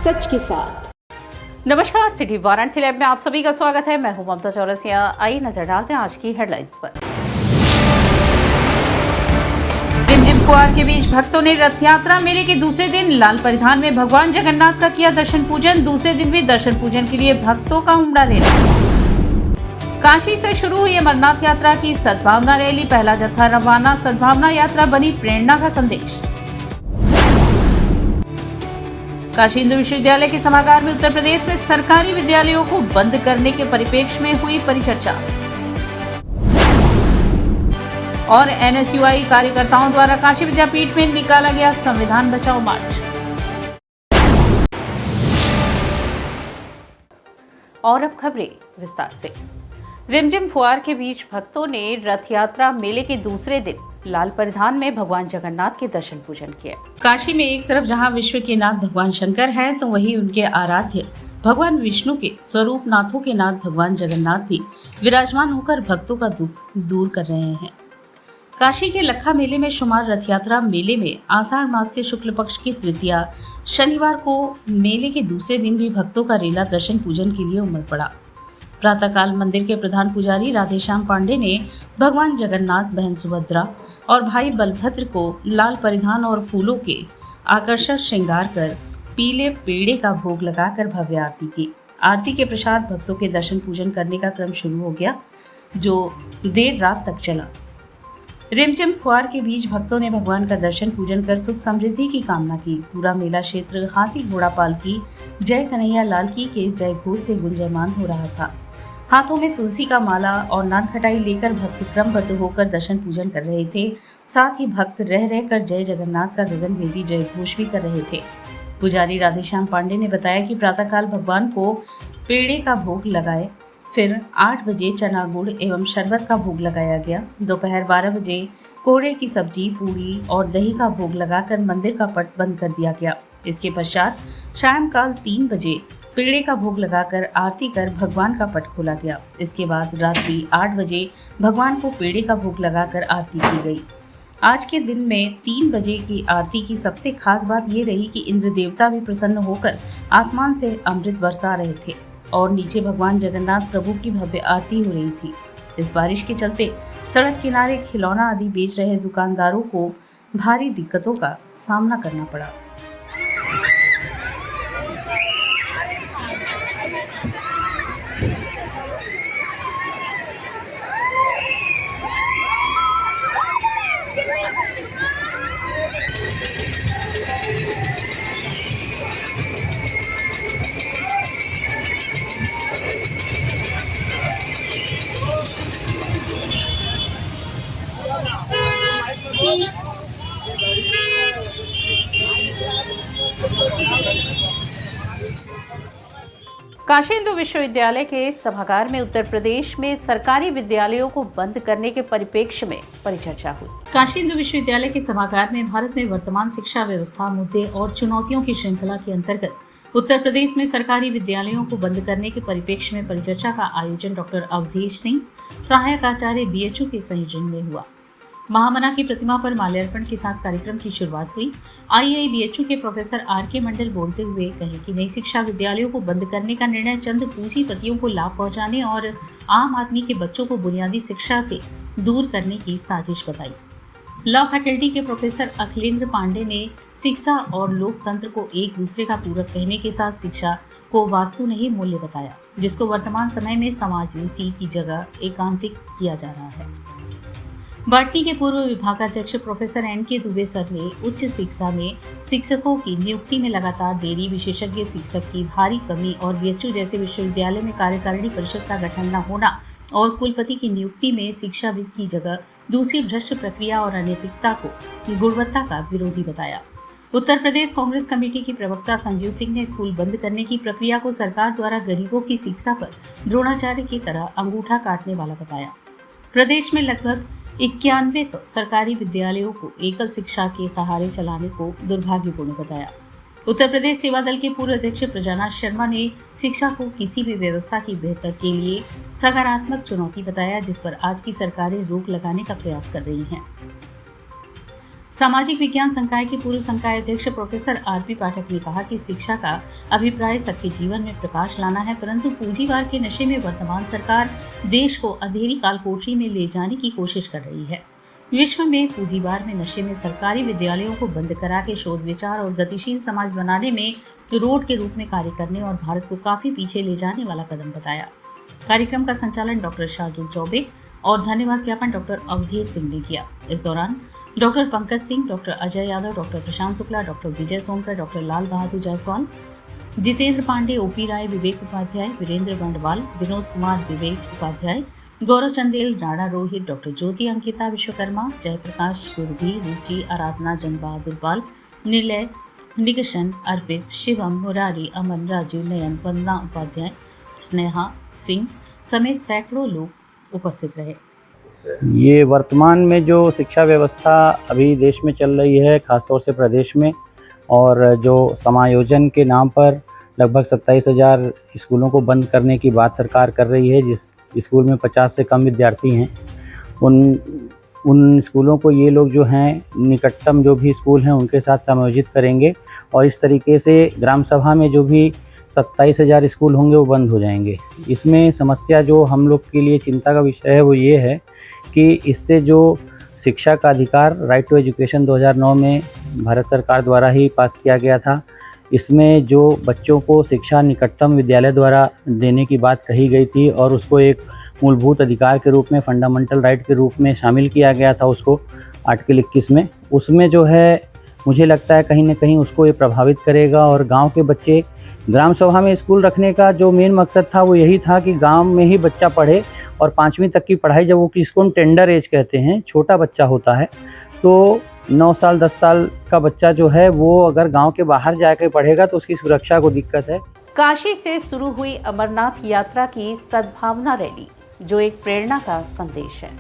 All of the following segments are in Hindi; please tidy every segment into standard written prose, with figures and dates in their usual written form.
सच के साथ। नमस्कार, सिटी वाराणसी लैब में आप सभी का स्वागत है। मैं हूं ममता चौरसिया। आइए नजर डालते हैं आज की हेडलाइंस पर। रिमझिम फुहार के बीच भक्तों ने रथ यात्रा मेले के दूसरे दिन लाल परिधान में भगवान जगन्नाथ का किया दर्शन पूजन। दूसरे दिन भी दर्शन पूजन के लिए भक्तों का उमड़ा लेना। काशी से शुरू हुई अमरनाथ यात्रा की सद्भावना रैली, पहला जत्था रवाना। सद्भावना यात्रा बनी प्रेरणा का संदेश। काशी हिंदू विश्वविद्यालय के सभागार में उत्तर प्रदेश में सरकारी विद्यालयों को बंद करने के परिप्रेक्ष्य में हुई परिचर्चा। और एनएसयूआई कार्यकर्ताओं द्वारा काशी विद्यापीठ में निकाला गया संविधान बचाओ मार्च। और अब खबरें विस्तार से। रिमझिम फुहार के बीच भक्तों ने रथ यात्रा मेले के दूसरे दिन लाल परिधान में भगवान जगन्नाथ के दर्शन पूजन किए। काशी में एक तरफ जहां विश्व के नाथ भगवान शंकर हैं, तो वहीं उनके आराध्य भगवान विष्णु के स्वरूप नाथों के नाथ भगवान जगन्नाथ भी विराजमान होकर भक्तों का दुख दूर कर रहे हैं। काशी के लखा मेले में शुमार रथ यात्रा मेले में आषाढ़ मास के शुक्ल पक्ष की तृतीया शनिवार को मेले के दूसरे दिन भी भक्तों का रेला दर्शन पूजन के लिए उमड़ पड़ा। प्रातःकाल मंदिर के प्रधान पुजारी राधेश्याम पांडे ने भगवान जगन्नाथ, बहन सुभद्रा और भाई बलभद्र को लाल परिधान और फूलों के आकर्षक श्रृंगार कर पीले पेड़े का भोग लगाकर भव्य आरती की। आरती के प्रसाद भक्तों के दर्शन पूजन करने का क्रम शुरू हो गया, जो देर रात तक चला। रिमझिम फुहार के बीच भक्तों ने भगवान का दर्शन पूजन कर सुख समृद्धि की कामना की। पूरा मेला क्षेत्र हाथी घोड़ा पालकी जय कन्हैया लाल की के जय घोष से गुंजयमान हो रहा था। हाथों में तुलसी का माला और नान खटाई लेकर भक्त क्रमबद्ध होकर दर्शन पूजन कर रहे थे। साथ ही भक्त रह रहकर जय जगन्नाथ का गगन भेदी जय घोष भी कर रहे थे। पुजारी राधेश्याम पांडे ने बताया कि प्रातःकाल भगवान को पेड़े का भोग लगाए, फिर 8 बजे चना गुड़ एवं शरबत का भोग लगाया गया। दोपहर 12 बजे कोहड़े की सब्जी, पूड़ी और दही का भोग लगाकर मंदिर का पट बंद कर दिया गया। इसके पश्चात सायंकाल 3 बजे पेड़े का भोग लगाकर आरती कर भगवान का पट खोला गया। इसके बाद रात्रि 8 बजे भगवान को पेड़े का भोग लगाकर आरती की गई। आज के दिन में 3 बजे की आरती की सबसे खास बात ये रही कि इंद्र देवता भी प्रसन्न होकर आसमान से अमृत बरसा रहे थे और नीचे भगवान जगन्नाथ प्रभु की भव्य आरती हो रही थी। इस बारिश के चलते सड़क किनारे खिलौना आदि बेच रहे दुकानदारों को भारी दिक्कतों का सामना करना पड़ा। काशी हिंदू विश्वविद्यालय के सभागार में उत्तर प्रदेश में सरकारी विद्यालयों को बंद करने के परिप्रेक्ष्य में परिचर्चा हुई। काशी हिंदू विश्वविद्यालय के सभागार में भारत में वर्तमान शिक्षा व्यवस्था, मुद्दे और चुनौतियों की श्रृंखला के अंतर्गत उत्तर प्रदेश में सरकारी विद्यालयों को बंद करने के परिप्रेक्ष्य में परिचर्चा का आयोजन डॉक्टर अवधेश सिंह, सहायक आचार्य बीएचयू के संयोजन में हुआ। महामना की प्रतिमा पर माल्यार्पण के साथ कार्यक्रम की शुरुआत हुई। आईआईबीएचयू के प्रोफेसर आर.के. मंडल बोलते हुए कहे कि नई शिक्षा विद्यालयों को बंद करने का निर्णय चंद पूंजीपतियों को लाभ पहुंचाने और आम आदमी के बच्चों को बुनियादी शिक्षा से दूर करने की साजिश बताई। लॉ फैकल्टी के प्रोफेसर अखिलेंद्र पांडे ने शिक्षा और लोकतंत्र को एक दूसरे का पूरक कहने के साथ शिक्षा को वास्तु नहीं मूल्य बताया, जिसको वर्तमान समय में समावेशी की जगह एकांतिक किया जा रहा है। बाटनी के पूर्व विभागाध्यक्ष प्रोफेसर एन.के. दुबे सर ने उच्च शिक्षा में शिक्षकों की नियुक्ति में लगातार देरी, विशेषज्ञ शिक्षक की भारी कमी और बीएचयू जैसे विश्वविद्यालय में कार्यकारिणी परिषद का गठन न होना और कुलपति की नियुक्ति में शिक्षाविद की जगह दूसरी भ्रष्ट प्रक्रिया और अनैतिकता को गुणवत्ता का विरोधी बताया। उत्तर प्रदेश कांग्रेस कमेटी के प्रवक्ता संजीव सिंह ने स्कूल बंद करने की प्रक्रिया को सरकार द्वारा गरीबों की शिक्षा पर द्रोणाचार्य की तरह अंगूठा काटने वाला बताया। प्रदेश में लगभग 9100 सरकारी विद्यालयों को एकल शिक्षा के सहारे चलाने को दुर्भाग्यपूर्ण बताया। उत्तर प्रदेश सेवा दल के पूर्व अध्यक्ष प्रजानाथ शर्मा ने शिक्षा को किसी भी व्यवस्था की बेहतर के लिए सकारात्मक चुनौती बताया, जिस पर आज की सरकारें रोक लगाने का प्रयास कर रही हैं। सामाजिक विज्ञान संकाय के पूर्व संकाय अध्यक्ष प्रोफेसर आरपी पाठक ने कहा कि शिक्षा का अभिप्राय सबके जीवन में प्रकाश लाना है, परंतु पूंजीवाद के नशे में वर्तमान सरकार देश को अंधेरी कालकोठरी में ले जाने की कोशिश कर रही है। विश्व में पूंजीवाद में नशे में सरकारी विद्यालयों को बंद करा के शोध विचार और गतिशील समाज बनाने में रोड के रूप में कार्य करने और भारत को काफी पीछे ले जाने वाला कदम बताया। कार्यक्रम का संचालन डॉक्टर शार्दुल चौबे और धन्यवाद ज्ञापन डॉक्टर अवधेश सिंह ने किया। इस दौरान doctor Pankaj Singh, doctor Ajay Yadav, doctor Prashant Shukla, doctor Vijay Sonkar, doctor Lal Bahadur Jaiswal, Jitendra Pandey, OP Rai, Vivek Upadhyay, Virendra Gandwal, Vinod Kumar, Vivek Upadhyay, Gaurav Chandel, Rana Rohit, doctor Jyoti Ankita Vishwakarma, Jaiprakash Surabhi, Ruchi, Aradhana, Jan Bahadur पाल, निलय, निकशन, अर्पित, शिवम, मुरारी, अमन, राजीव, नयन, वंदना उपाध्याय, स्नेहा सिंह समेत सैकड़ों लोग उपस्थित रहे। ये वर्तमान में जो शिक्षा व्यवस्था अभी देश में चल रही है, खासतौर से प्रदेश में, और जो समायोजन के नाम पर लगभग 27,000 स्कूलों को बंद करने की बात सरकार कर रही है, जिस स्कूल में 50 से कम विद्यार्थी हैं, उन स्कूलों को ये लोग जो हैं निकटतम जो भी स्कूल हैं उनके साथ समायोजित करेंगे और इस तरीके से ग्राम सभा में जो भी 27,000 स्कूल होंगे वो बंद हो जाएंगे। इसमें समस्या जो हम लोग के लिए चिंता का विषय है वो ये है कि इससे जो शिक्षा का अधिकार राइट टू एजुकेशन 2009 में भारत सरकार द्वारा ही पास किया गया था, इसमें जो बच्चों को शिक्षा निकटतम विद्यालय द्वारा देने की बात कही गई थी और उसको एक मूलभूत अधिकार के रूप में, फंडामेंटल राइट के रूप में शामिल किया गया था उसको आर्टिकल 21 में, उसमें जो है मुझे लगता है कहीं ना कहीं उसको ये प्रभावित करेगा। और गांव के बच्चे, ग्राम सभा में स्कूल रखने का जो मेन मकसद था वो यही था कि गांव में ही बच्चा पढ़े और 5वीं तक की पढ़ाई, जब वो जिसको हम टेंडर एज कहते हैं, छोटा बच्चा होता है, तो 9 साल 10 साल का बच्चा जो है वो अगर गांव के बाहर जाकर पढ़ेगा तो उसकी सुरक्षा को दिक्कत है। काशी से शुरू हुई अमरनाथ यात्रा की सद्भावना रैली, जो एक प्रेरणा का संदेश है।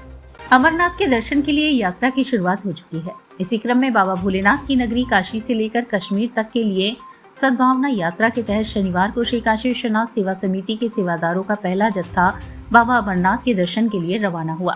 अमरनाथ के दर्शन के लिए यात्रा की शुरुआत हो चुकी है। इसी क्रम में बाबा भोलेनाथ की नगरी काशी से लेकर कश्मीर तक के लिए सद्भावना यात्रा के तहत शनिवार को श्री काशी विश्वनाथ सेवा समिति के सेवादारों का पहला जत्था बाबा अमरनाथ के दर्शन के लिए रवाना हुआ।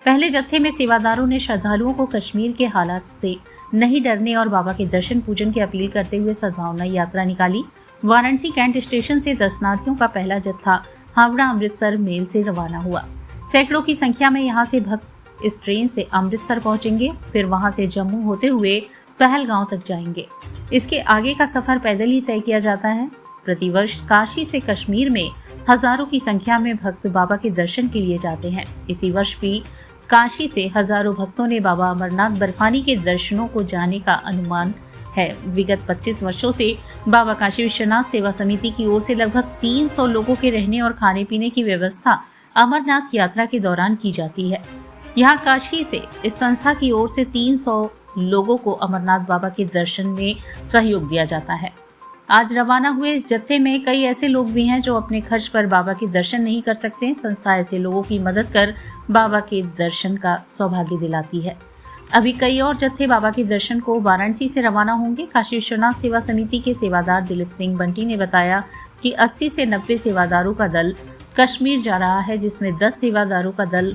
पहले जत्थे में सेवादारों ने श्रद्धालुओं को कश्मीर के हालात से नहीं डरने और बाबा के दर्शन पूजन की अपील करते हुए सद्भावना यात्रा निकाली। वाराणसी कैंट स्टेशन से दर्शनार्थियों का पहला जत्था हावड़ा अमृतसर मेल से रवाना हुआ। सैकड़ों की संख्या में यहाँ से भक्त इस ट्रेन से अमृतसर पहुंचेंगे, फिर वहां से जम्मू होते हुए पहलगांव तक जाएंगे। इसके आगे का सफर पैदल ही तय किया जाता है। प्रतिवर्ष काशी से कश्मीर में हजारों की संख्या में भक्त बाबा के दर्शन के लिए जाते हैं। इसी वर्ष भी काशी से हजारों भक्तों ने बाबा अमरनाथ बर्फानी के दर्शनों को जाने का अनुमान है। विगत 25 वर्षों से बाबा काशी विश्वनाथ सेवा समिति की ओर से लगभग 300 लोगों के रहने और खाने पीने की व्यवस्था अमरनाथ यात्रा के दौरान की जाती है। यहाँ काशी से इस संस्था की ओर से 300 लोगों को अमरनाथ बाबा के दर्शन में सहयोग दिया जाता है। आज रवाना हुए इस जत्थे में कई ऐसे लोग भी हैं जो अपने खर्च पर बाबा के दर्शन नहीं कर सकते। संस्था ऐसे लोगों की मदद कर बाबा के दर्शन का सौभाग्य दिलाती है। अभी कई और जत्थे बाबा के दर्शन को वाराणसी से रवाना होंगे। काशी विश्वनाथ सेवा समिति के सेवादार दिलीप सिंह बंटी ने बताया कि 80 से 90 सेवादारों का दल कश्मीर जा रहा है, जिसमें 10 सेवादारों का दल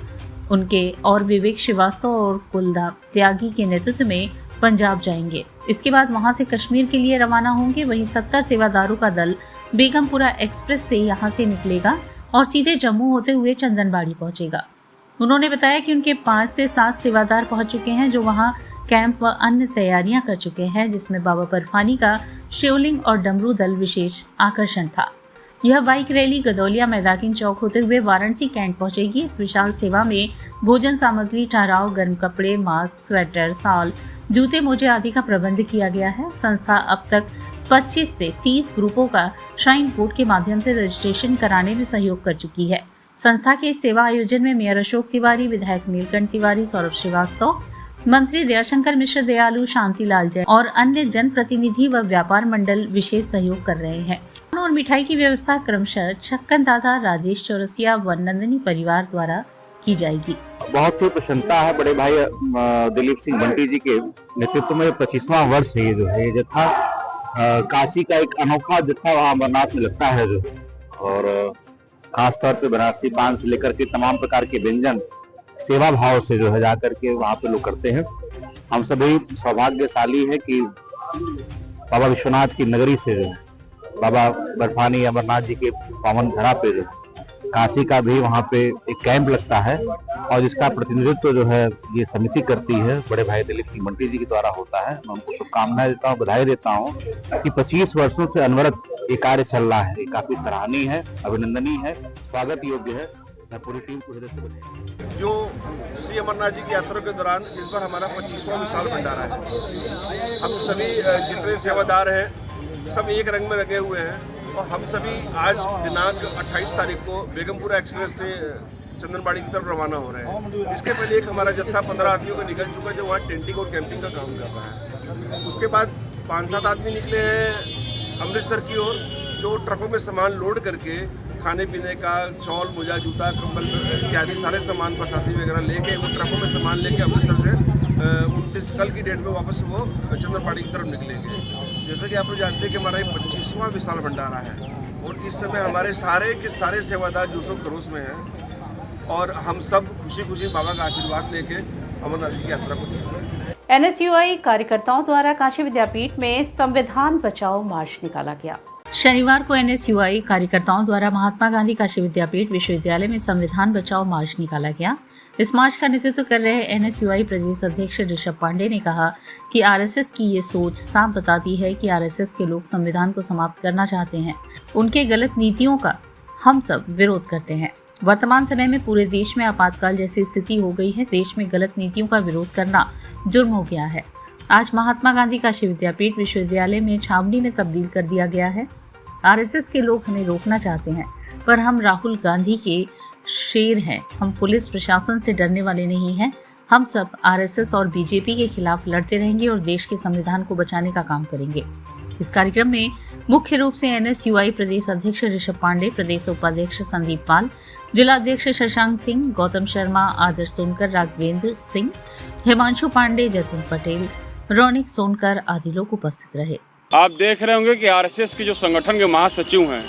उनके और विवेक श्रीवास्तव और कुलदीप त्यागी के नेतृत्व में पंजाब जाएंगे। इसके बाद वहां से कश्मीर के लिए रवाना होंगे। वहीं 70 सेवादारों का दल बेगमपुरा एक्सप्रेस से यहां से निकलेगा और सीधे जम्मू होते हुए चंदनबाड़ी पहुंचेगा। उन्होंने बताया कि उनके 5 से 7 सेवादार पहुंच चुके हैं, जो वहां कैंप व अन्य तैयारियां कर चुके हैं, जिसमें बाबा बर्फानी का शिवलिंग और डमरू दल विशेष आकर्षण था। यह बाइक रैली गदौलिया मैदाकिन चौक होते हुए वाराणसी कैंट पहुंचेगी। इस विशाल सेवा में भोजन सामग्री, ठहराव, गर्म कपड़े, मास्क, स्वेटर, शॉल, जूते मोजे आदि का प्रबंध किया गया है। संस्था अब तक 25 से 30 ग्रुपों का श्राइन बोर्ड के माध्यम से रजिस्ट्रेशन कराने में सहयोग कर चुकी है। संस्था के इस सेवा आयोजन में मेयर अशोक तिवारी, विधायक नीलकंठ तिवारी, सौरभ श्रीवास्तव, मंत्री दयाशंकर मिश्र, दयालु, शांतिलाल जैन और अन्य जनप्रतिनिधि व व्यापार मंडल विशेष सहयोग कर रहे हैं। और मिठाई की व्यवस्था क्रमशः छक्कन दादा, राजेश चौरसिया व नंदनी परिवार द्वारा की जाएगी। बहुत ही प्रसन्नता है बड़े भाई दिलीप सिंह बंटी जी के नेतृत्व में 25वां वर्ष है ये जो है जत्था काशी का एक अनोखा जत्था वहाँ अमरनाथ में लगता है जो, और खास तौर पे बनारसी पान से लेकर के तमाम प्रकार के व्यंजन सेवा भाव से जो है जाकर के वहाँ पे लोग करते हैं। हम सभी सौभाग्यशाली है कि बाबा विश्वनाथ की नगरी से जो बाबा बर्फानी अमरनाथ जी के पावन धरा पे जो काशी का भी वहाँ पे एक कैंप लगता है और जिसका प्रतिनिधित्व जो है ये समिति करती है, बड़े भाई दिलीप सिंह बंटी जी के द्वारा होता है। मैं उनको शुभकामनाएं देता हूँ, बधाई देता हूँ कि 25 वर्षों से अनवरत ये कार्य चल रहा है। ये काफी सराहनीय है, अभिनंदनीय है, स्वागत योग्य है। मैं पूरी टीम को हृदय से बधाई। जो श्री अमरनाथ जी की यात्रा के दौरान इस बार हमारा 25वां विशाल भंडारा है। हम सभी जितने सेवादार हैं सब एक रंग में रंगे हुए हैं और हम सभी आज दिनांक 28 तारीख को बेगमपुरा एक्सप्रेस से चंदनबाड़ी की तरफ रवाना हो रहे हैं। इसके पहले एक हमारा जत्था 15 आदमियों का निकल चुका है जो वहाँ टेंटिंग और कैंपिंग का काम कर रहा है। उसके बाद 5-7 आदमी निकले हैं अमृतसर की ओर, जो ट्रकों में सामान लोड करके खाने पीने का शॉल, मोजा, जूता, कंबल इत्यादि सारे सामान बरसाती वगैरह लेके वो ट्रकों में सामान लेके अमृतसर से 29 कल की डेट में वापस वो चंदनबाड़ी की तरफ निकलेंगे। जैसा कि आप लोग जानते हैं कि हमारा ये 25वां विशाल भंडारा है और इस समय हमारे सारे के सारे सेवादार जोशो खरोश में हैं और हम सब खुशी खुशी बाबा का आशीर्वाद लेके अमरनाथ जी की यात्रा को निकलेंगे। एनएसयूआई कार्यकर्ताओं द्वारा काशी विद्यापीठ में संविधान बचाओ मार्च निकाला गया। शनिवार को एनएसयूआई कार्यकर्ताओं द्वारा महात्मा गांधी काशी विद्यापीठ विश्वविद्यालय में संविधान बचाओ मार्च निकाला गया। इस मार्च का नेतृत्व कर रहे एनएसयूआई प्रदेश अध्यक्ष ऋषभ पांडे ने कहा कि आरएसएस की ये सोच साफ बताती है कि आरएसएस के लोग संविधान को समाप्त करना चाहते हैं। उनके गलत नीतियों का हम सब विरोध करते हैं। वर्तमान समय में पूरे देश में आपातकाल जैसी स्थिति हो गई है। देश में गलत नीतियों का विरोध करना जुर्म हो गया है। आज महात्मा गांधी काशी विद्यापीठ विश्वविद्यालय में छावनी में तब्दील कर दिया गया है। आरएसएस के लोग हमें रोकना चाहते हैं, पर हम राहुल गांधी के शेर हैं। हम पुलिस प्रशासन से डरने वाले नहीं हैं। हम सब आरएसएस और बीजेपी के खिलाफ लड़ते रहेंगे और देश के संविधान को बचाने का काम करेंगे। इस कार्यक्रम में मुख्य रूप से एनएसयूआई प्रदेश अध्यक्ष ऋषभ पांडे, प्रदेश उपाध्यक्ष संदीप पाल, जिला अध्यक्ष शशांक सिंह, गौतम शर्मा, आदर्श सोनकर, राघवेंद्र सिंह, हिमांशु पांडे, जतिन पटेल, रौनिक सोनकर आदि लोग उपस्थित रहे। आप देख रहे होंगे कि आरएसएस के जो संगठन के महासचिव हैं,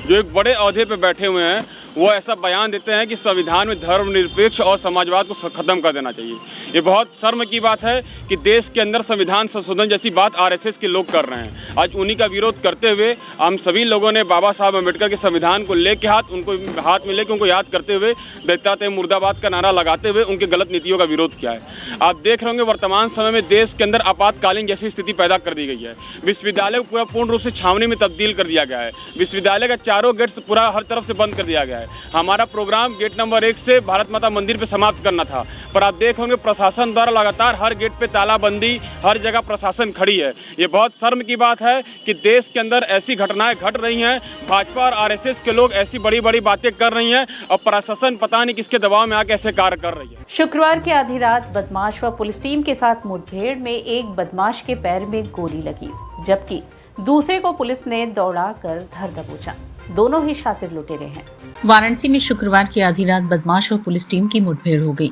जो एक बड़े ओहदे पे बैठे हुए हैं, वो ऐसा बयान देते हैं कि संविधान में धर्मनिरपेक्ष और समाजवाद को खत्म कर देना चाहिए। ये बहुत शर्म की बात है कि देश के अंदर संविधान संशोधन जैसी बात आरएसएस के लोग कर रहे हैं। आज उन्हीं का विरोध करते हुए हम सभी लोगों ने बाबा साहब अम्बेडकर के संविधान को लेके उनको हाथ में लेके उनको याद करते हुए दैत्याते मुर्दाबाद का नारा लगाते हुए उनके गलत नीतियों का विरोध किया है। आप देख रहे होंगे वर्तमान समय में देश के अंदर आपातकालीन जैसी स्थिति पैदा कर दी गई है। विश्वविद्यालय को पूरा पूर्ण रूप से छावनी में तब्दील कर दिया गया है। विश्वविद्यालय का चारों गेट्स पूरा हर तरफ से बंद कर दिया गया है। हमारा प्रोग्राम गेट नंबर 1 से भारत माता मंदिर पे समाप्त करना था, पर आप देख होंगे प्रशासन द्वारा लगातार हर गेट पे तालाबंदी, हर जगह प्रशासन खड़ी है। ये बहुत शर्म की बात है कि देश के अंदर ऐसी घटनाएं घट रही हैं। भाजपा और आरएसएस के लोग ऐसी बड़ी बड़ी बातें कर रही हैं और प्रशासन पता नहीं किसके दबाव में आके ऐसे कार्य कर रही है। शुक्रवार की आधी रात बदमाश व पुलिस टीम के साथ मुठभेड़ में एक बदमाश के पैर में गोली लगी, जबकि दूसरे को पुलिस ने दौड़ा कर धर दबोचा। दोनों ही शातिर लुटेरे हैं। वाराणसी में शुक्रवार की आधी रात बदमाश और पुलिस टीम की मुठभेड़ हो गई।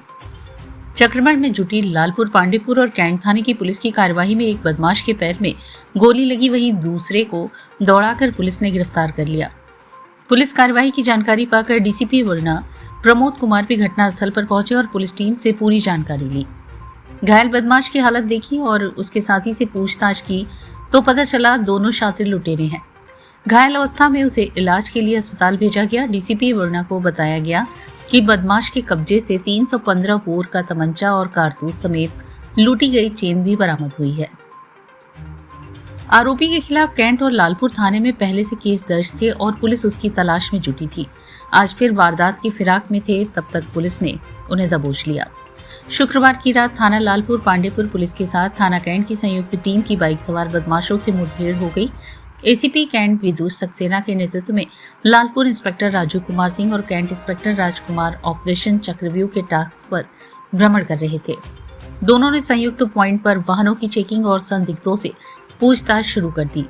चक्रमण में जुटी लालपुर, पांडेपुर और कैंट थाने की पुलिस की कार्यवाही में एक बदमाश के पैर में गोली लगी, वहीं दूसरे को दौड़ाकर पुलिस ने गिरफ्तार कर लिया। पुलिस कार्यवाही की जानकारी पाकर डीसीपी वरुणा प्रमोद कुमार भी घटनास्थल पर पहुंचे और पुलिस टीम से पूरी जानकारी ली। घायल बदमाश की हालत देखी और उसके साथी से पूछताछ की तो पता चला दोनों शातिर लुटेरे हैं। घायल अवस्था में उसे इलाज के लिए अस्पताल भेजा गया। डीसीपी वरुणा को बताया गया कि बदमाश के कब्जे से 315 बोर का तमंचा और कारतूस समेत लूटी गई चेन भी बरामद हुई है। आरोपी के खिलाफ कैंट और लालपुर थाने में पहले से केस दर्ज थे और पुलिस उसकी तलाश में जुटी थी। आज फिर वारदात की फिराक में थे, तब तक पुलिस ने उन्हें दबोच लिया। शुक्रवार की रात थाना लालपुर पांडेपुर पुलिस के साथ थाना कैंट की संयुक्त टीम की बाइक सवार बदमाशों से मुठभेड़ हो गई। एसीपी कैंट विदुष सक्सेना के नेतृत्व में लालपुर इंस्पेक्टर राजू कुमार सिंह और कैंट इंस्पेक्टर राजकुमार ऑपरेशन चक्रव्यूह के टास्क पर भ्रमण कर रहे थे। दोनों ने संयुक्त पॉइंट पर वाहनों की चेकिंग और संदिग्धों से पूछताछ शुरू कर दी।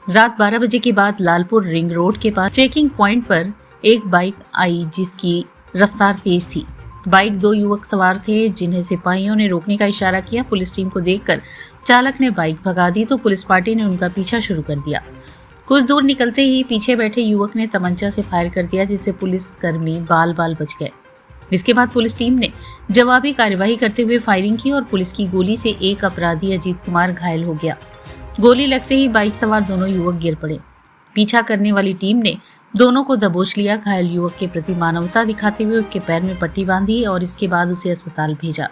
रात 12 बजे के बाद लालपुर रिंग रोड के पास चेकिंग पॉइंट पर एक बाइक आई जिसकी रफ्तार तेज थी। बाइक 2 युवक सवार थे जिन्हें सिपाहियों ने रोकने का इशारा किया। पुलिस टीम को देखकर चालक ने बाइक भगा दी तो पुलिस पार्टी ने उनका पीछा शुरू कर दिया। कुछ दूर निकलते ही पीछे बैठे युवक ने तमंचा से फायर कर दिया, जिससे पुलिसकर्मी बाल बाल बच गए। इसके बाद पुलिस टीम ने जवाबी कार्यवाही करते हुए फायरिंग की और पुलिस की गोली से एक अपराधी अजीत कुमार घायल हो गया। गोली लगते ही बाइक सवार दोनों युवक गिर पड़े। पीछा करने वाली टीम ने दोनों को दबोच लिया। घायल युवक के प्रति मानवता दिखाते हुए उसके पैर में पट्टी बांधी और इसके बाद उसे अस्पताल भेजा।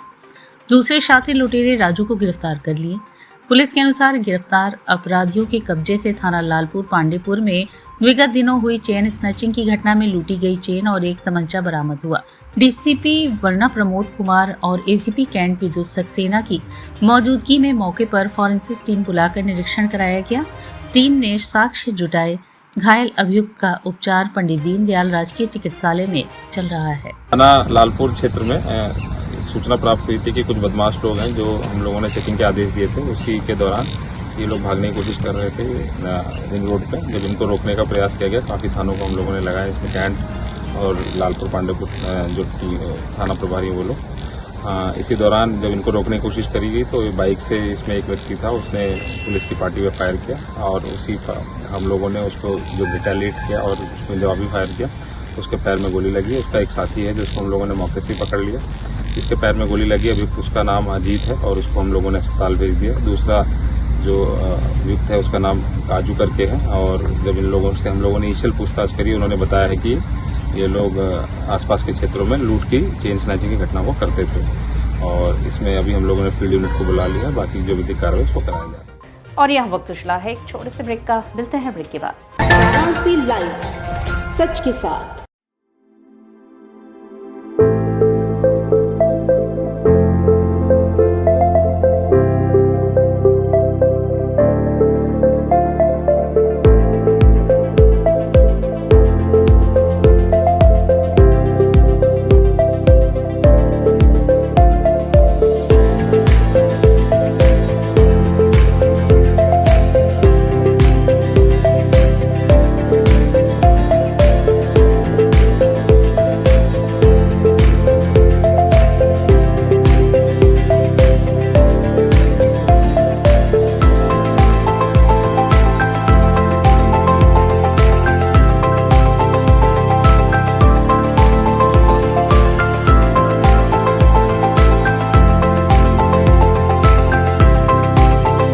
दूसरे शातिर लुटेरे राजू को गिरफ्तार कर लिए। पुलिस के अनुसार गिरफ्तार अपराधियों के कब्जे से थाना लालपुर पांडेपुर में विगत दिनों हुई चेन स्नैचिंग की घटना में लूटी गई चेन और एक तमंचा बरामद हुआ। डीसीपी वर्णा प्रमोद कुमार और एसीपी कैंट विद्युत सक्सेना की मौजूदगी में मौके पर फॉरेंसिक टीम बुलाकर निरीक्षण कराया गया। टीम ने साक्ष्य जुटाए। घायल अभियुक्त का उपचार पंडित दीनदयाल राजकीय चिकित्सालय में चल रहा है। थाना लालपुर क्षेत्र में सूचना प्राप्त हुई थी कि कुछ बदमाश लोग हैं जो हम लोगों ने चेकिंग के आदेश दिए थे। उसी के दौरान ये लोग भागने की कोशिश कर रहे थे रिंग रोड पे। जब इनको रोकने का प्रयास किया गया, काफ़ी थानों को हम लोगों ने लगाया। इसमें कैंट और लालपुर पांडेपुर जो थाना प्रभारी वो लोग। इसी दौरान जब इनको रोकने की कोशिश करी गई तो बाइक से इसमें एक व्यक्ति था, उसने पुलिस की पार्टी पर फायर किया और उसी पर हम लोगों ने उसको जो रिटेलिएट किया और उसमें जवाबी फायर किया। उसके पैर में गोली लगी। उसका एक साथी है जिसको हम लोगों ने मौके से पकड़ लिया। जिसके पैर में गोली लगी अभी उसका नाम अजीत है और उसको हम लोगों ने अस्पताल भेज दिया। दूसरा जो अभियुक्त है उसका नाम काजू करके है और जब इन लोगों से हम लोगों ने इनिशियल पूछताछ करी, उन्होंने बताया है कि ये लोग आसपास के क्षेत्रों में लूट की चेन स्नैचिंग की घटना को करते थे और इसमें अभी हम लोगों ने फील्ड यूनिट को बुला लिया। बाकी जो विधिक कार्रवाई उसको कराया जाए। और यह वक्त उछला है एक छोटे से ब्रेक का। मिलते हैं ब्रेक के बाद। वाराणसी लाइव, सच के साथ।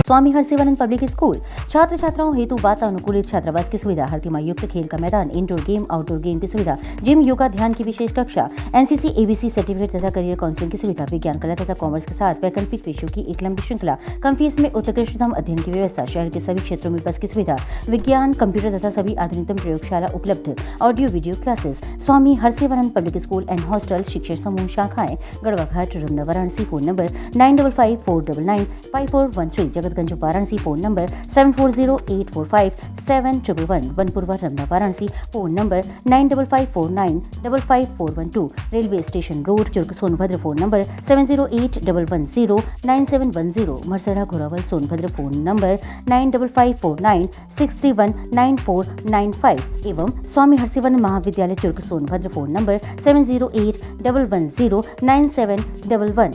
स्वामी हरसिवानंद पब्लिक स्कूल छात्र छात्राओं हेतु वातानुकूलित छात्रावास की सुविधा, हर युक्त खेल का मैदान, इंडोर गेम आउटडोर गेम की सुविधा, जिम, योगा, ध्यान की विशेष कक्षा, एनसीसी एबीसी सर्टिफिकेट तथा करियर काउंसलिंग की सुविधा, विज्ञान कला तथा कॉमर्स के साथ वैकल्पिक विषयों की एक लंबी श्रृंखला, कम फीस में उत्कृष्टतम अध्ययन की व्यवस्था, शहर के सभी क्षेत्रों में बस की सुविधा, विज्ञान, कंप्यूटर तथा सभी आधुनिकतम प्रयोगशाला उपलब्ध, audio video classes. Swami Harsivanand public school and hostel, शिक्षण समूह शाखाएं Garhwa Ghat, Ramna, Varanasi. Phone number 9554995413, Jagatganj Varanasi. Phone number 7408457111, Banpurwa, Ramna, Varanasi. Phone number 9554955412, railway station road, Churk, Sonbhadra. Phone number 7081109710, Marsara, Ghorawal, Sonbhadra. Phone number 954963199495 एवं Swami Harsivanand Mahavidyalaya, Churk, Sonbhadra. Phone number 7081109711।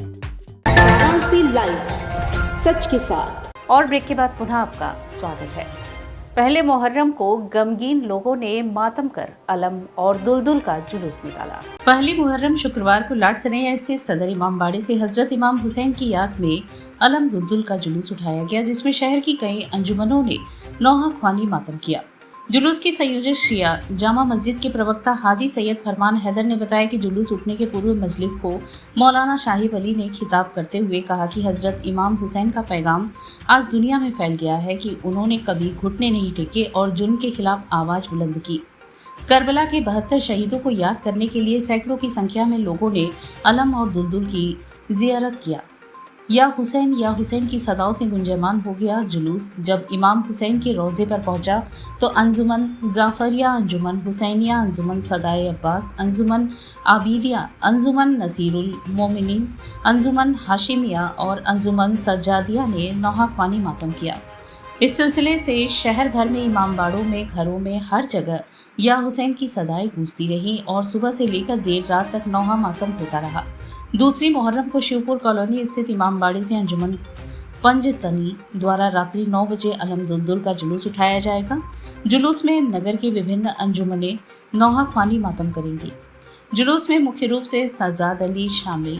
Varanasi live, सच के साथ। और ब्रेक के बाद पुनः आपका स्वागत है। पहले मुहर्रम को गमगीन लोगों ने मातम कर अलम और दुलदुल का जुलूस निकाला। पहली मुहर्रम शुक्रवार को लाडसनैया स्थित सदर इमामबाड़े से हजरत इमाम हुसैन की याद में अलम दुलदुल का जुलूस उठाया गया, जिसमें शहर की कई अंजुमनों ने नौहा ख्वानी मातम किया। जुलूस की संयोजक शिया जामा मस्जिद के प्रवक्ता हाजी सैयद फरमान हैदर ने बताया कि जुलूस उठने के पूर्व मजलिस को मौलाना शाहिब अली ने खिताब करते हुए कहा कि हजरत इमाम हुसैन का पैगाम आज दुनिया में फैल गया है कि उन्होंने कभी घुटने नहीं टेके और जुल्म के खिलाफ आवाज़ बुलंद की। करबला के 72 शहीदों को याद करने के लिए सैकड़ों की संख्या में लोगों ने अलम और दुलदुल की जियारत किया। या हुसैन की सदाओं से गुंजयमान हो गया जुलूस। जब इमाम हुसैन के रोज़े पर पहुंचा तो अंजुमन जाफरिया, अंजुमन हुसैनिया, अंजुमन सदाए अब्बास, अंजुमन आबिदिया, अंजुमन नसीरुल मोमिनीन, अंजुमन हाशिमिया और अंजुमन सज्जादिया ने नौहा ख्वानी मातम किया। इस सिलसिले से शहर भर में इमामबाड़ों में, घरों में, हर जगह या हुसैन की सदाएं गूंजती रहीं और सुबह से लेकर देर रात तक नौहा मातम होता रहा। दूसरी मुहर्रम को शिवपुर कॉलोनी स्थित इमामबाड़ी से अंजुमन पंजतनी द्वारा रात्रि 9 बजे अलम दुलदुल का जुलूस उठाया जाएगा। जुलूस में नगर की विभिन्न अंजुमनें नौहा ख्वानी मातम करेंगी। जुलूस में मुख्य रूप से सज्जाद अली शामिल,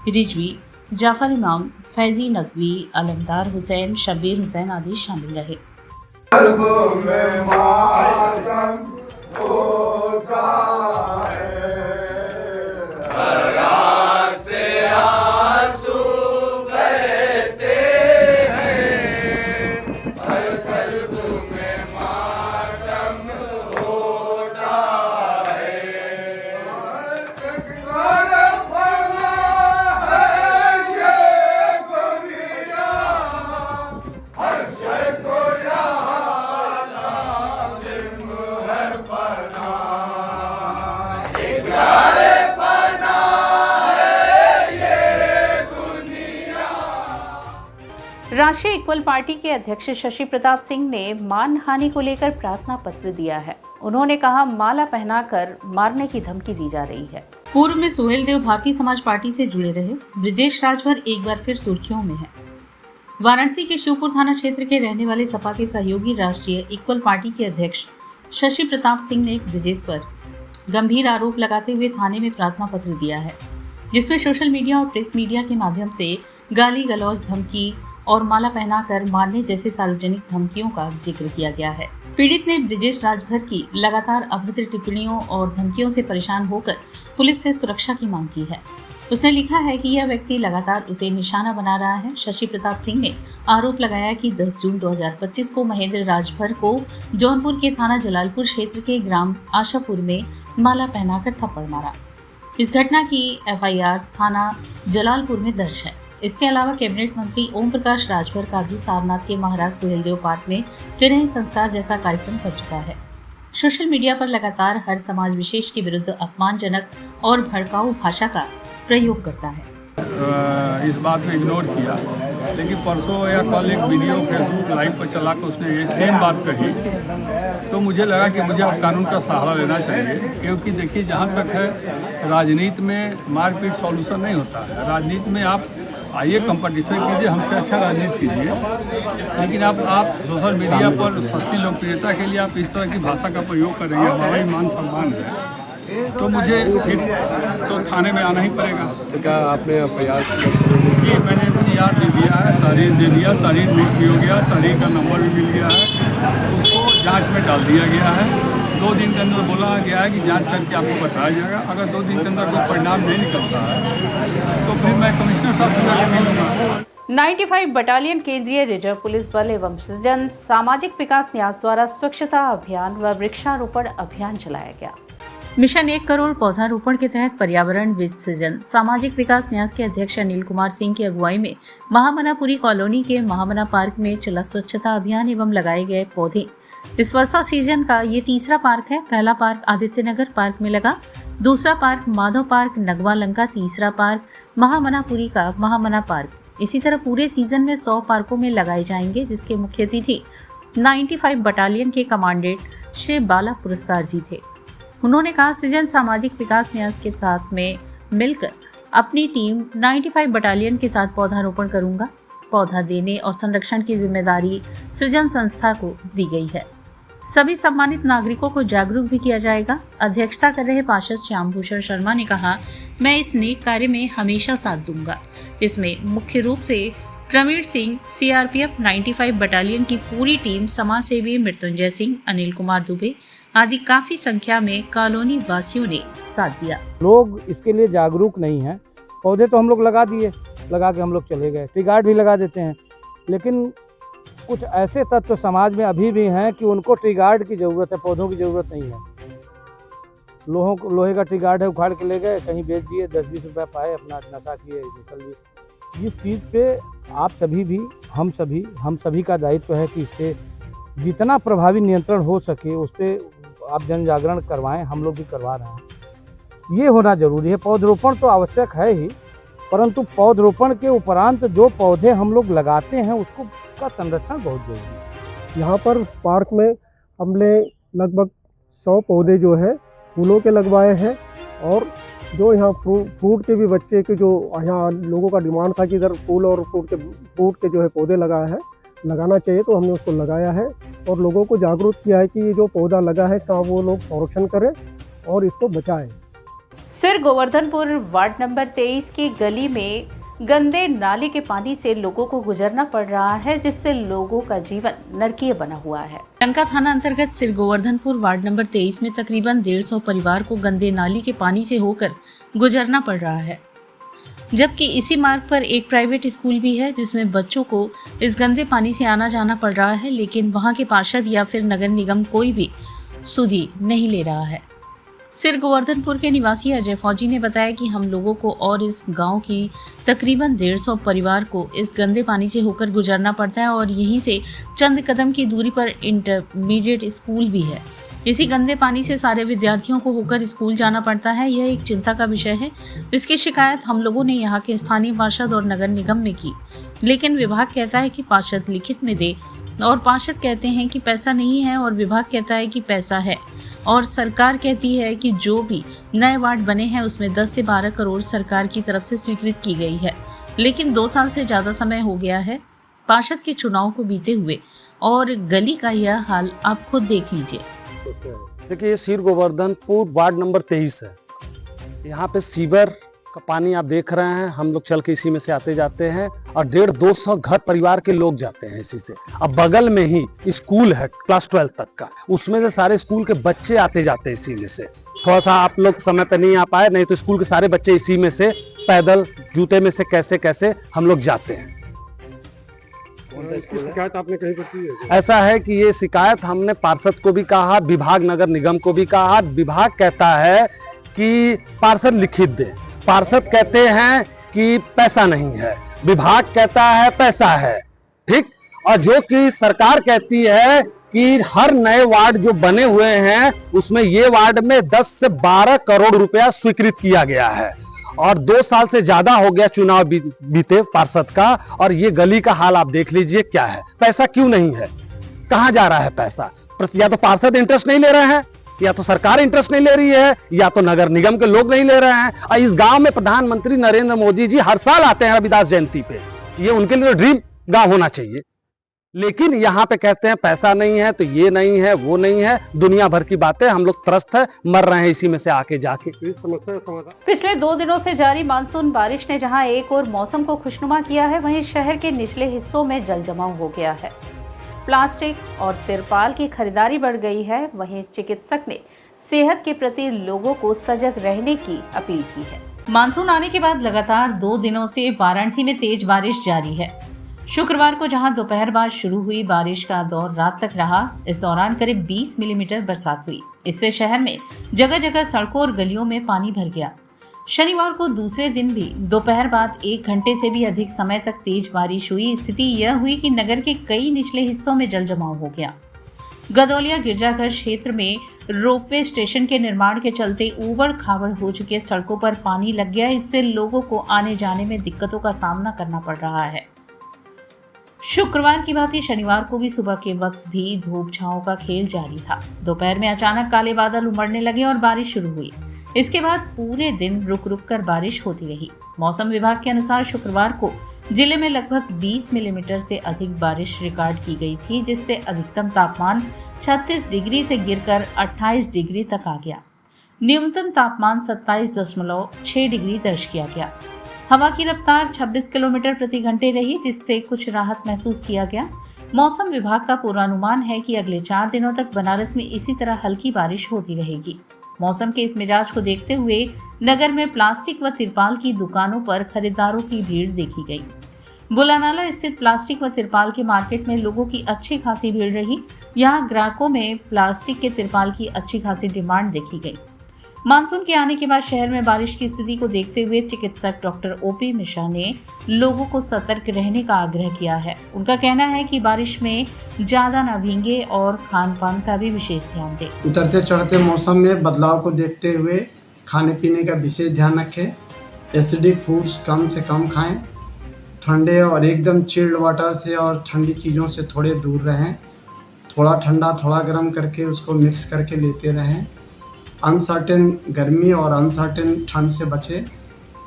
रिजवी, जाफर इमाम, फैजी नकवी, अलमदार हुसैन, शब्बीर हुसैन आदि शामिल रहे। राष्ट्रीय इक्वल पार्टी के अध्यक्ष शशि प्रताप सिंह ने मानहानि को लेकर प्रार्थना पत्र दिया है। उन्होंने कहा, माला पहनाकर मारने की धमकी दी जा रही है। पूर्व में सोहेल देव भारतीय समाज पार्टी से जुड़े रहे, ब्रिजेश राजभर एक बार फिर सुर्खियों में है। वाराणसी के शिवपुर थाना क्षेत्र के रहने वाले सपा के सहयोगी राष्ट्रीय इक्वल पार्टी के अध्यक्ष शशि प्रताप सिंह ने ब्रिजेश पर गंभीर आरोप लगाते हुए थाने में प्रार्थना पत्र दिया है, जिसमें सोशल मीडिया और प्रेस मीडिया के माध्यम से गाली गलौज, धमकी और माला पहनाकर मारने जैसे सार्वजनिक धमकियों का जिक्र किया गया है। पीड़ित ने ब्रिजेश राजभर की लगातार अभद्र टिप्पणियों और धमकियों से परेशान होकर पुलिस से सुरक्षा की मांग की है। उसने लिखा है कि यह व्यक्ति लगातार उसे निशाना बना रहा है। शशि प्रताप सिंह ने आरोप लगाया कि 10 जून 2025 को महेंद्र राजभर को जौनपुर के थाना जलालपुर क्षेत्र के ग्राम आशापुर में माला पहनाकर थप्पड़ मारा। इस घटना की FIR थाना जलालपुर में दर्ज है। इसके अलावा कैबिनेट मंत्री ओम प्रकाश राजभर का भी सारनाथ के महाराज सुहेलदेव पार्क में चिन्ह संस्कार जैसा कार्यक्रम कर चुका है। सोशल मीडिया पर लगातार हर समाज विशेष के विरुद्ध अपमानजनक और भड़काऊ भाषा का प्रयोग करता है। इस बात में इग्नोर किया, लेकिन परसों या कल एक वीडियो फेसबुक लाइव पर चला कर उसने ये सेम बात कही, तो मुझे लगा कि मुझे अब कानून का सहारा लेना चाहिए। क्योंकि देखिए, जहाँ तक है राजनीति में मारपीट सॉल्यूशन नहीं होता है। राजनीति में आप आइए कंपटीशन कीजिए, हमसे अच्छा राजनीति कीजिए, लेकिन आप सोशल मीडिया पर सस्ती लोकप्रियता के लिए आप इस तरह की भाषा का प्रयोग करेंगे, हमारा ही मान सम्मान है, तो मुझे फिर तो थाने में आना ही पड़ेगा। तो क्या आपने प्रयास कि मैंने NCR दे दिया है, तारीख दे दिया, तारीख लिख भी हो गया, तारीख का नंबर भी मिल गया है, उसको जांच में डाल दिया गया है। 2 दिन के अंदर बोला गया है कि जांच करके आपको बताया जाएगा। अगर 2 दिन के अंदर कोई परिणाम नहीं निकलता है तो फिर मैं कमिश्नर साहब से जाकर मिलूंगा। 95 बटालियन केंद्रीय रिजर्व पुलिस बल एवं सृजन सामाजिक विकास न्यास द्वारा स्वच्छता अभियान व वृक्षारोपण अभियान चलाया गया। मिशन 1 करोड़ पौधारोपण के तहत पर्यावरण विद सृजन सामाजिक विकास न्यास के अध्यक्ष अनिल कुमार सिंह की अगुवाई में महामनापुरी कॉलोनी के महामना पार्क में चला स्वच्छता अभियान एवं लगाए गए पौधे। इस वर्षा सीजन का ये तीसरा पार्क है। पहला पार्क आदित्यनगर पार्क में लगा, दूसरा पार्क माधव पार्क नगवा लंका, तीसरा पार्क महामनापुरी का महामना पार्क। इसी तरह पूरे सीजन में 100 पार्कों में लगाए जाएंगे, जिसके मुख्य अतिथि 95 बटालियन के कमांडेंट श्री बाला पुरस्कार जी थे। उन्होंने कहा, सृजन सामाजिक विकास न्यास के साथ में मिलकर अपनी टीम 95 बटालियन के साथ पौधारोपण करूंगा। पौधा देने और संरक्षण की जिम्मेदारी सृजन संस्था को दी गई है। सभी सम्मानित नागरिकों को जागरूक भी किया जाएगा। अध्यक्षता कर रहे पार्षद श्याम भूषण शर्मा ने कहा, मैं इस नेक कार्य में हमेशा साथ दूंगा। इसमें मुख्य रूप से प्रवीण सिंह, CRPF 95 बटालियन की पूरी टीम, समाज सेवी मृत्युंजय सिंह, अनिल कुमार दुबे आदि काफी संख्या में कॉलोनी वासियों ने साथ दिया। लोग इसके लिए जागरूक नहीं हैं। पौधे तो हम लोग लगा दिए, लगा के हम लोग चले गए, ट्री गार्ड भी लगा देते हैं, लेकिन कुछ ऐसे तत्व समाज में अभी भी हैं कि उनको ट्री गार्ड की ज़रूरत है, पौधों की ज़रूरत नहीं है। लोहे का ट्री गार्ड है, उखाड़ के ले गए, कहीं बेच दिए, 10-20 रुपये पाए, अपना नशा किए, निकल लिए। इस चीज़ पे आप सभी भी, हम सभी का दायित्व है कि इससे जितना प्रभावी नियंत्रण हो सके उस पर आप जन जागरण करवाएं। हम लोग भी करवा रहे हैं, ये होना जरूरी है। पौधरोपण तो आवश्यक है ही, परंतु पौधरोपण के उपरांत जो पौधे हम लोग लगाते हैं उसका संरक्षण बहुत जरूरी है। यहाँ पर पार्क में हमने लगभग 100 पौधे जो है फूलों के लगवाए हैं, और जो यहाँ फ्रूट के भी बच्चे के जो यहाँ लोगों का डिमांड था कि इधर फूल और फ्रूट के जो है पौधे लगाना चाहिए, तो हमने उसको लगाया है और लोगों को जागरूक किया है कि ये जो पौधा लगा है इसका वो लोग संरक्षण करें और इसको बचाएं। सिर गोवर्धनपुर वार्ड नंबर 23 की गली में गंदे नाले के पानी से लोगों को गुजरना पड़ रहा है, जिससे लोगों का जीवन नरकीय बना हुआ है। लंका थाना अंतर्गत सिर गोवर्धनपुर वार्ड नंबर 23 में तकरीबन 150 परिवार को गंदे नाली के पानी से होकर गुजरना पड़ रहा है, जबकि इसी मार्ग पर एक प्राइवेट स्कूल भी है जिसमें बच्चों को इस गंदे पानी से आना जाना पड़ रहा है, लेकिन वहां के पार्षद या फिर नगर निगम कोई भी सुधि नहीं ले रहा है। सिर गोवर्धनपुर के निवासी अजय फौजी ने बताया कि हम लोगों को और इस गांव की तकरीबन 150 परिवार को इस गंदे पानी से होकर गुजरना पड़ता है और यहीं से चंद कदम की दूरी पर इंटरमीडिएट स्कूल भी है। इसी गंदे पानी से सारे विद्यार्थियों को होकर स्कूल जाना पड़ता है। यह एक चिंता का विषय है। इसकी शिकायत हम लोगों ने यहाँ के स्थानीय पार्षद और नगर निगम में की, लेकिन विभाग कहता है कि पार्षद लिखित में दे और पार्षद कहते हैं कि पैसा नहीं है और विभाग कहता है कि पैसा है और सरकार कहती है कि जो भी नए वार्ड बने हैं उसमें 10 से 12 करोड़ सरकार की तरफ से स्वीकृत की गई है, लेकिन 2 साल से ज़्यादा समय हो गया है पार्षद के चुनाव को बीते हुए और गली का यह हाल आप खुद देख लीजिए। देखिए, ये सिर गोवर्धनपुर वार्ड नंबर 23 है। यहाँ पे सीवर का पानी आप देख रहे हैं, हम लोग चल के इसी में से आते जाते हैं और 150-200 घर परिवार के लोग जाते हैं इसी से। अब बगल में ही स्कूल है क्लास 12 तक का, उसमें से सारे स्कूल के बच्चे आते जाते हैं इसी में से। थोड़ा सा आप लोग समय पे नहीं आ पाए, नहीं तो स्कूल के सारे बच्चे इसी में से पैदल जूते में से कैसे कैसे हम लोग जाते हैं। शिकायत आपने कहीं पर की है? ऐसा है कि ये शिकायत हमने पार्षद को भी कहा, विभाग नगर निगम को भी कहा। विभाग कहता है कि पार्षद लिखित दे, पार्षद कहते हैं कि पैसा नहीं है, विभाग कहता है पैसा है, ठीक। और जो कि सरकार कहती है कि हर नए वार्ड जो बने हुए हैं उसमें ये वार्ड में 10 से 12 करोड़ रुपया स्वीकृत किया गया है और 2 साल से ज्यादा हो गया चुनाव बीते पार्षद का, और ये गली का हाल आप देख लीजिए क्या है। पैसा क्यों नहीं है, कहां जा रहा है पैसा? या तो पार्षद इंटरेस्ट नहीं ले रहे हैं, या तो सरकार इंटरेस्ट नहीं ले रही है, या तो नगर निगम के लोग नहीं ले रहे हैं। और इस गांव में प्रधानमंत्री नरेंद्र मोदी जी हर साल आते हैं रविदास जयंती पे, ये उनके लिए ड्रीम गांव होना चाहिए, लेकिन यहाँ पे कहते हैं पैसा नहीं है, तो ये नहीं है, वो नहीं है, दुनिया भर की बातें। हम लोग त्रस्त है, मर रहे हैं इसी में से आके जाके। पिछले 2 दिनों से जारी मानसून बारिश ने जहां एक और मौसम को खुशनुमा किया है, वहीं शहर के निचले हिस्सों में जल जमाव हो गया है। प्लास्टिक और तिरपाल की खरीदारी बढ़ गई है। वहीं चिकित्सक ने सेहत के प्रति लोगों को सजग रहने की अपील की है। मानसून आने के बाद लगातार 2 दिनों से वाराणसी में तेज बारिश जारी है। शुक्रवार को जहां दोपहर बाद शुरू हुई बारिश का दौर रात तक रहा, इस दौरान करीब 20 मिलीमीटर बरसात हुई। इससे शहर में जगह जगह सड़कों और गलियों में पानी भर गया। शनिवार को दूसरे दिन भी दोपहर बाद 1 घंटे से भी अधिक समय तक तेज बारिश हुई। स्थिति यह हुई कि नगर के कई निचले हिस्सों में जल जमाव हो गया। गदौलिया गिरजाघर क्षेत्र में रोपवे स्टेशन के निर्माण के चलते ऊबड़ खाबड़ हो चुके सड़कों पर पानी लग गया। इससे लोगों को आने जाने में दिक्कतों का सामना करना पड़ रहा है। शुक्रवार की भांति शनिवार को भी सुबह के वक्त भी धूप छांव का खेल जारी था। दोपहर में अचानक काले बादल उमड़ने लगे और बारिश शुरू हुई। इसके बाद पूरे दिन रुक रुक कर बारिश होती रही। मौसम विभाग के अनुसार शुक्रवार को जिले में लगभग 20 मिलीमीटर से अधिक बारिश रिकॉर्ड की गई थी, जिससे अधिकतम तापमान 36 डिग्री से गिरकर 28 डिग्री तक आ गया। न्यूनतम तापमान 27.6 डिग्री दर्ज किया गया। हवा की रफ्तार 26 किलोमीटर प्रति घंटे रही, जिससे कुछ राहत महसूस किया गया। मौसम विभाग का पूर्वानुमान है कि अगले 4 दिनों तक बनारस में इसी तरह हल्की बारिश होती रहेगी। मौसम के इस मिजाज को देखते हुए नगर में प्लास्टिक व तिरपाल की दुकानों पर खरीदारों की भीड़ देखी गई। बुलानाला स्थित प्लास्टिक व तिरपाल के मार्केट में लोगों की अच्छी खासी भीड़ रही। यहाँ ग्राहकों में प्लास्टिक के तिरपाल की अच्छी खासी डिमांड देखी गई। मानसून के आने के बाद शहर में बारिश की स्थिति को देखते हुए चिकित्सक डॉक्टर ओपी मिश्रा ने लोगों को सतर्क रहने का आग्रह किया है। उनका कहना है कि बारिश में ज्यादा न भीगे और खान पान का भी विशेष ध्यान दें। उतरते चढ़ते मौसम में बदलाव को देखते हुए खाने पीने का विशेष ध्यान रखें। एसिडिक फूड्स कम से कम खाएं। ठंडे और एकदम चिल्ड वाटर से और ठंडी चीज़ों से थोड़े दूर रहें। थोड़ा ठंडा थोड़ा गर्म करके उसको मिक्स करके लेते रहें। अनसर्टेन गर्मी और अनसर्टेन ठंड से बचें।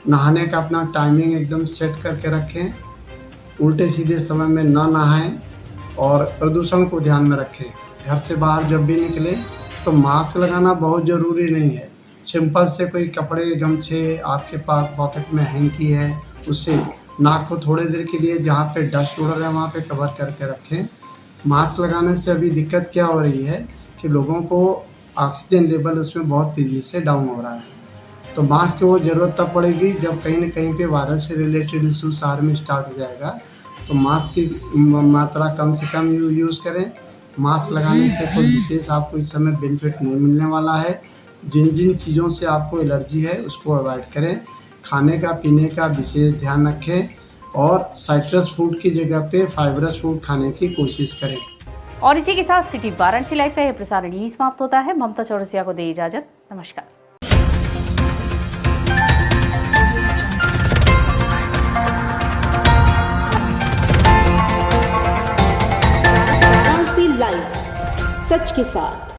नहाने का अपना टाइमिंग एकदम सेट करके रखें। उल्टे सीधे समय में न नहाएं और प्रदूषण को ध्यान में रखें। घर से बाहर जब भी निकलें तो मास्क लगाना बहुत ज़रूरी नहीं है, सिंपल से कोई कपड़े गमछे आपके पास पॉकेट में हैंग की है, उससे नाक को थोड़ी देर के लिए जहाँ पे डस्ट उड़ रहा है वहाँ पे कवर करके रखें। मास्क लगाने से अभी दिक्कत क्या हो रही है कि लोगों को ऑक्सीजन लेवल उसमें बहुत तेज़ी से डाउन हो रहा है, तो मास्क की वो ज़रूरत तब पड़ेगी जब कहीं न कहीं पे वायरस से रिलेटेड इशू शहर में स्टार्ट हो जाएगा। तो मास्क की मात्रा कम से कम यूज़ करें। मास्क लगाने से कोई विशेष आपको इस समय बेनिफिट नहीं मिलने वाला है। जिन जिन चीज़ों से आपको एलर्जी है उसको अवॉइड करें। खाने का पीने का विशेष ध्यान रखें और साइट्रस फूड की जगह पे फाइबरस फूड खाने की कोशिश करें। और इसी के साथ सिटी वाराणसी लाइव का यह प्रसारण यही समाप्त होता है। ममता चौरसिया को दे इजाजत। नमस्कार। लाइव सच के साथ।